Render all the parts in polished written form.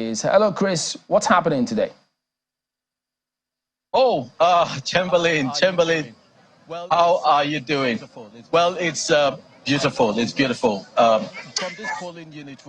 Chris. Hello, Chris. What's happening today? Oh, Chamberlain. How are you doing? Well, it's beautiful. It's beautiful. From this polling unit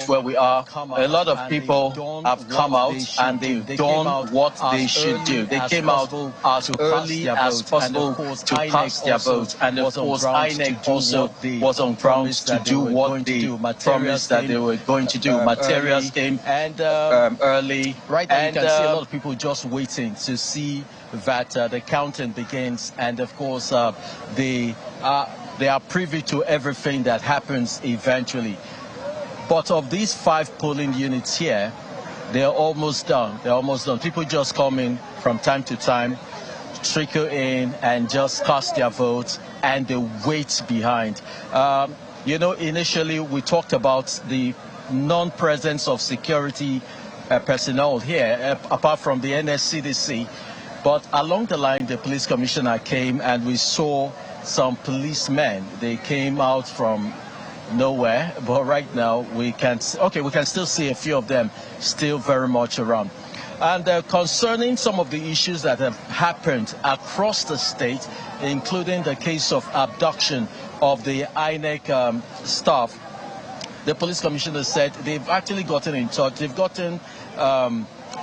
where we are, a lot of people have come out and they've done what they should do. They came out as early as possible to cast their vote, and of course, INEC also was on grounds to do what they promised that they were going to do. Materials came early. Right now, you can see a lot of people just waiting to see that the counting begins, and of course, they are privy to everything that happens eventually. But of these 5 polling units here, they're almost done. They're almost done. People just come in from time to time, trickle in, and just cast their votes, and they wait behind. You know, initially we talked about the non-presence of security personnel here, apart from the NSCDC. But along the line, the police commissioner came, and we saw some policemen. They came out from nowhere, but right now we can still see a few of them still very much around. And concerning some of the issues that have happened across the state, including the case of abduction of the INEC staff, the police commissioner said they've actually gotten in touch. They've gotten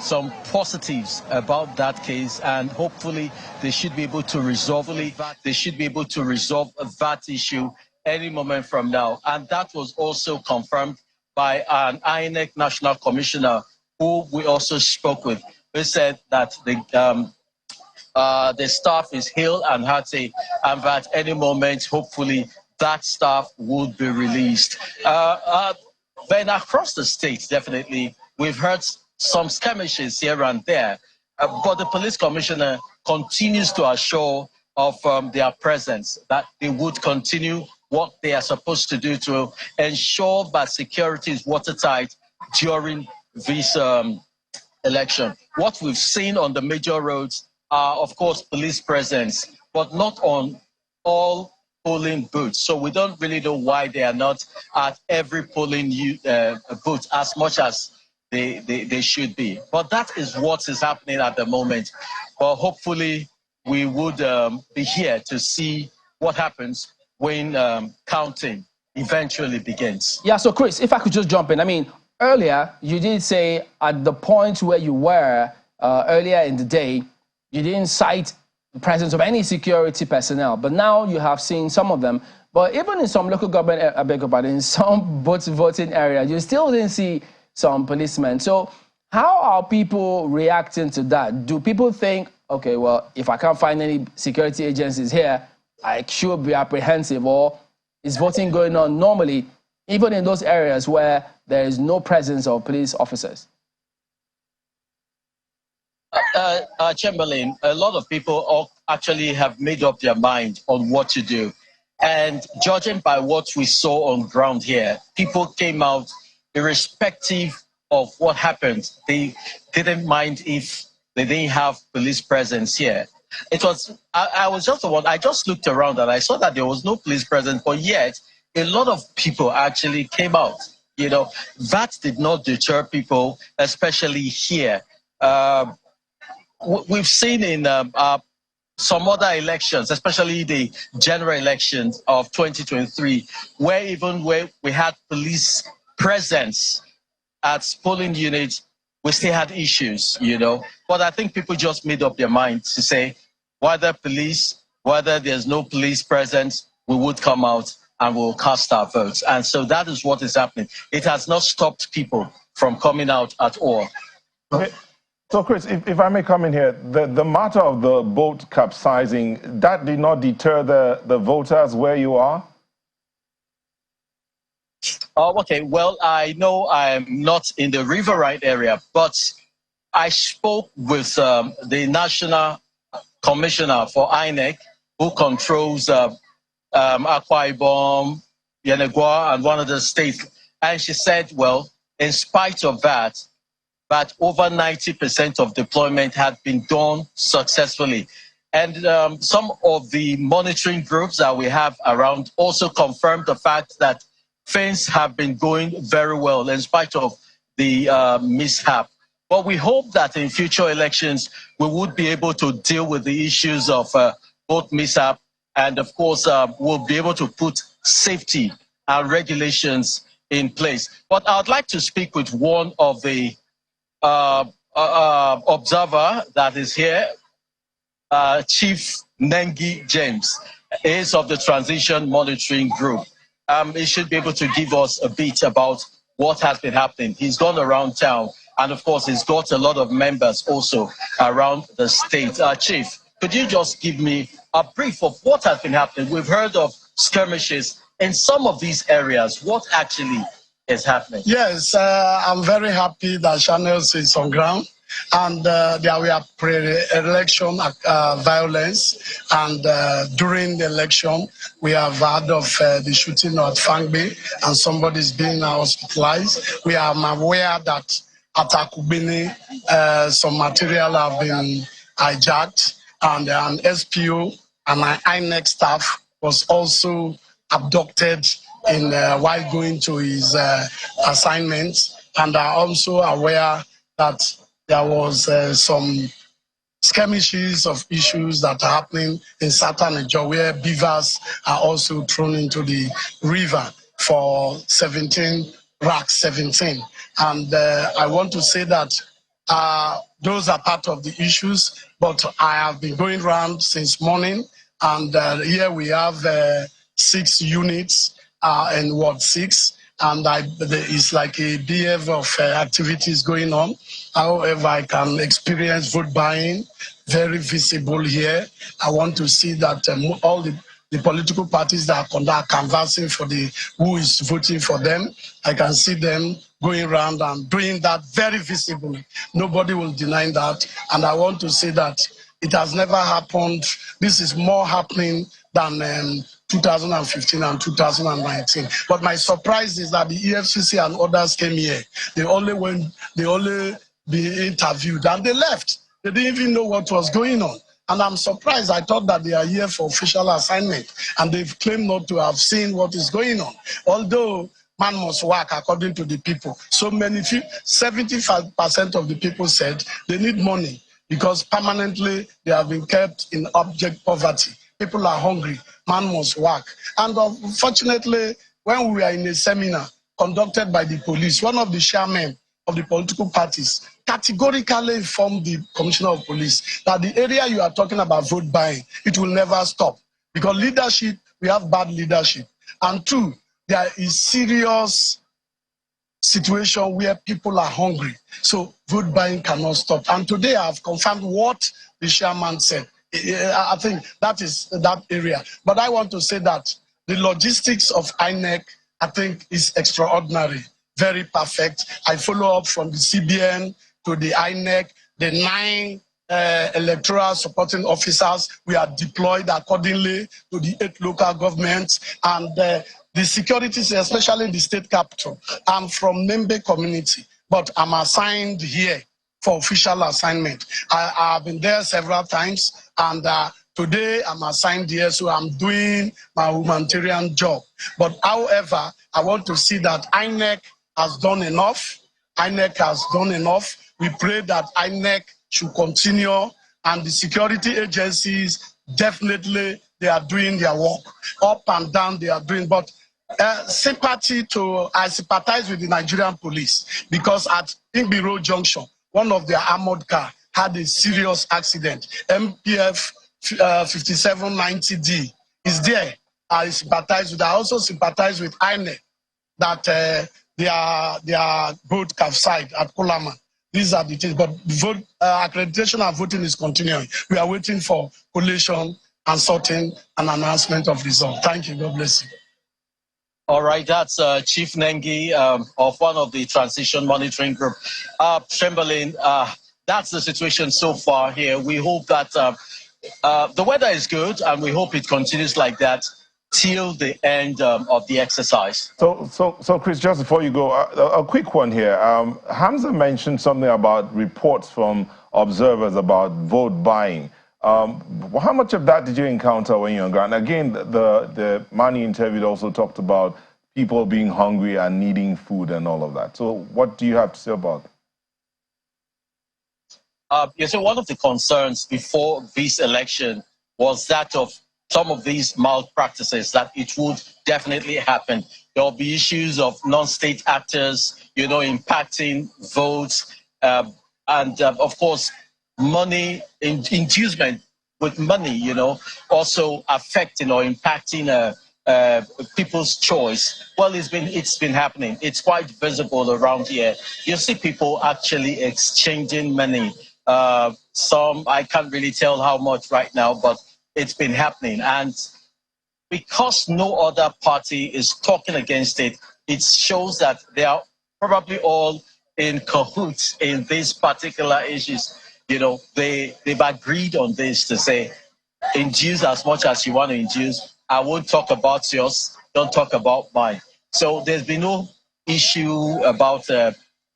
some positives about that case, and hopefully they should be able to resolve that issue any moment from now. And that was also confirmed by an INEC national commissioner who we also spoke with. They said that the staff is hale and hearty, and that any moment, hopefully, that staff would be released. Then across the state, definitely, we've heard some skirmishes here and there, but the police commissioner continues to assure of their presence, that they would continue what they are supposed to do to ensure that security is watertight during this election. What we've seen on the major roads are, of course, police presence, but not on all polling booths. So we don't really know why they are not at every polling booth as much as they should be. But that is what is happening at the moment. But hopefully we would be here to see what happens when counting eventually begins. Yeah, so Chris, if I could just jump in. I mean, earlier you did say at the point where you were earlier in the day, you didn't cite the presence of any security personnel, but now you have seen some of them. But even in some local government, in some voting areas, you still didn't see some policemen. So how are people reacting to that? Do people think, okay, well, if I can't find any security agencies here, I should be apprehensive? Or is voting going on normally, even in those areas where there is no presence of police officers? Chamberlain, a lot of people actually have made up their mind on what to do. And judging by what we saw on ground here, people came out irrespective of what happened. They didn't mind if they didn't have police presence here. It was, I was just the one, I just looked around and I saw that there was no police presence, but yet a lot of people actually came out. You know, that did not deter people, especially here. We've seen in some other elections, especially the general elections of 2023, where we had police presence at polling units, we still had issues, you know. But I think people just made up their minds to say, whether there's no police presence, we would come out and we'll cast our votes. And so that is what is happening. It has not stopped people from coming out at all. Okay. So, Chris, if I may come in here, the matter of the boat capsizing, that did not deter the voters where you are? Okay, well, I know I'm not in the River Right area, but I spoke with the National Commissioner for INEC, who controls Akwa Ibom, Yenagoa, and one of the states. And she said, well, in spite of that, over 90% of deployment had been done successfully. And some of the monitoring groups that we have around also confirmed the fact that things have been going very well in spite of the mishap. But we hope that in future elections, we would be able to deal with the issues of vote mishap. And of course, we'll be able to put safety and regulations in place. But I'd like to speak with one of the observer that is here, Chief Nengi James, is of the Transition Monitoring Group. He should be able to give us a bit about what has been happening. He's gone around town, and of course, he's got a lot of members also around the state. Chief, could you just give me a brief of what has been happening? We've heard of skirmishes in some of these areas. What actually is happening? Yes, I'm very happy that Channels is on ground. And there were pre-election violence, and during the election, we have heard of the shooting at Fangbe, and somebody's being hospitalized. We are aware that at Akubini, some material have been hijacked, and an SPO and an INEC staff was also abducted in while going to his assignments, and are also aware that there was some skirmishes of issues that are happening in southern Nigeria, where beavers are also thrown into the river for 17 racks, 17. And I want to say that those are part of the issues, but I have been going around since morning, and here we have 6 units in Ward 6. And it's like a BF of activities going on. However, I can experience vote buying very visible here. I want to see that all the political parties that are canvassing for who is voting for them, I can see them going around and doing that very visibly. Nobody will deny that. And I want to say that it has never happened. This is more happening than 2015 and 2019. But my surprise is that the EFCC and others came here. They only be interviewed and they left. They didn't even know what was going on. And I'm surprised. I thought that they are here for official assignment, and they've claimed not to have seen what is going on. Although man must work according to the people. So many, 75% of the people said they need money because permanently they have been kept in abject poverty. People are hungry, man must work. And unfortunately, when we were in a seminar conducted by the police, one of the chairmen of the political parties categorically informed the commissioner of police that the area you are talking about vote buying, it will never stop. Because leadership, we have bad leadership. And 2, there is serious situation where people are hungry. So vote buying cannot stop. And today I have confirmed what the chairman said. I think that is that area. But I want to say that the logistics of INEC, I think, is extraordinary, very perfect. I follow up from the CBN to the INEC, the 9 electoral supporting officers. We are deployed accordingly to the 8 local governments, and the securities, especially in the state capital. I'm from Membe community, but I'm assigned here for official assignment. I've been there several times, and today I'm assigned here, so I'm doing my humanitarian job. But however, I want to see that INEC has done enough. INEC has done enough. We pray that INEC should continue, and the security agencies, definitely they are doing their work. Up and down they are doing, but I sympathize with the Nigerian police, because at Ingbi Road Junction, one of their armored car had a serious accident. MPF 5790D is there. I sympathize with. I also sympathize with INEC that their boat capsized at Kulaman. These are the things. But vote accreditation and voting is continuing. We are waiting for collation and sorting and announcement of results. Thank you. God bless you. All right, that's Chief Nengi of one of the Transition Monitoring Group. Chamberlain, that's the situation so far here. We hope that the weather is good, and we hope it continues like that till the end of the exercise. So Chris, just before you go, a quick one here. Hamza mentioned something about reports from observers about vote buying. How much of that did you encounter when you were on ground? Again, the man you interviewed also talked about people being hungry and needing food and all of that. So what do you have to say about it? So one of the concerns before this election was that of some of these malpractices, that it would definitely happen. There will be issues of non-state actors, impacting votes, and of course, money, inducement with money, also affecting or impacting people's choice. Well, it's been happening. It's quite visible around here. You see people actually exchanging money. Some, I can't really tell how much right now, but it's been happening. And because no other party is talking against it, it shows that they are probably all in cahoots in these particular issues. They've agreed on this to say, induce as much as you want to induce. I won't talk about yours, don't talk about mine. So there's been no issue about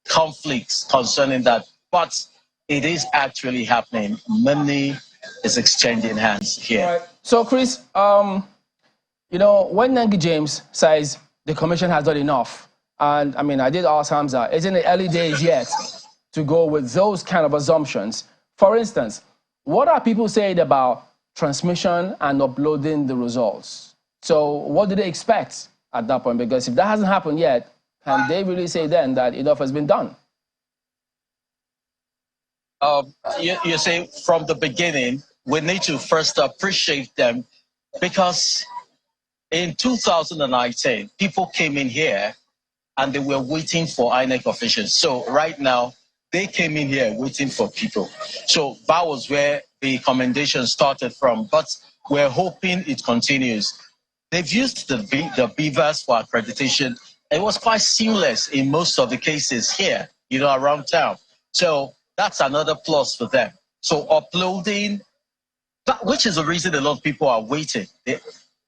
conflicts concerning that, but it is actually happening. Money is exchanging hands here. Right. So, Chris, when Nengi James says the commission has done enough, and I mean, I did ask Hamza, it's in the early days yet to go with those kind of assumptions. For instance, what are people saying about transmission and uploading the results? So what do they expect at that point? Because if that hasn't happened yet, can they really say then that enough has been done? You say from the beginning, we need to first appreciate them, because in 2019, people came in here and they were waiting for INEC officials. So right now, they came in here waiting for people. So that was where the commendation started from, but we're hoping it continues. They've used the beavers for accreditation. It was quite seamless in most of the cases here, around town. So that's another plus for them. So uploading, which is the reason a lot of people are waiting.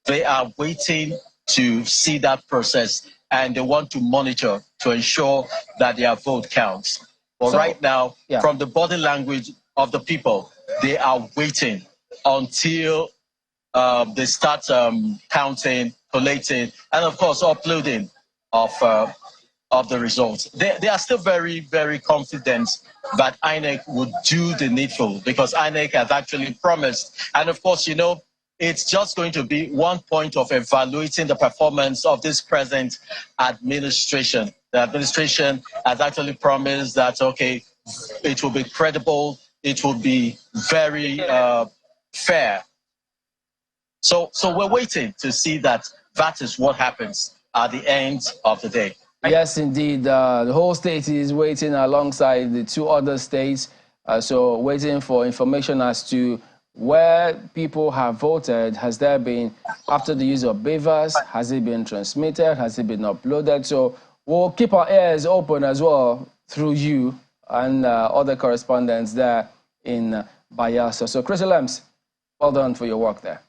They are waiting to see that process, and they want to monitor to ensure that their vote counts. But right now, from the body language of the people, they are waiting until they start counting, collating, and of course uploading of the results. They are still very, very confident that INEC would do the needful, because INEC has actually promised. And of course, it's just going to be one point of evaluating the performance of this present administration. The administration has actually promised that, okay, it will be credible, it will be very fair. So we're waiting to see that is what happens at the end of the day. Yes, indeed. The whole state is waiting alongside the two other states. So waiting for information as to where people have voted. Has there been, after the use of beavers, has it been transmitted? Has it been uploaded? So we'll keep our ears open as well through you and other correspondents there in Bayelsa. So Chris Lems, well done for your work there.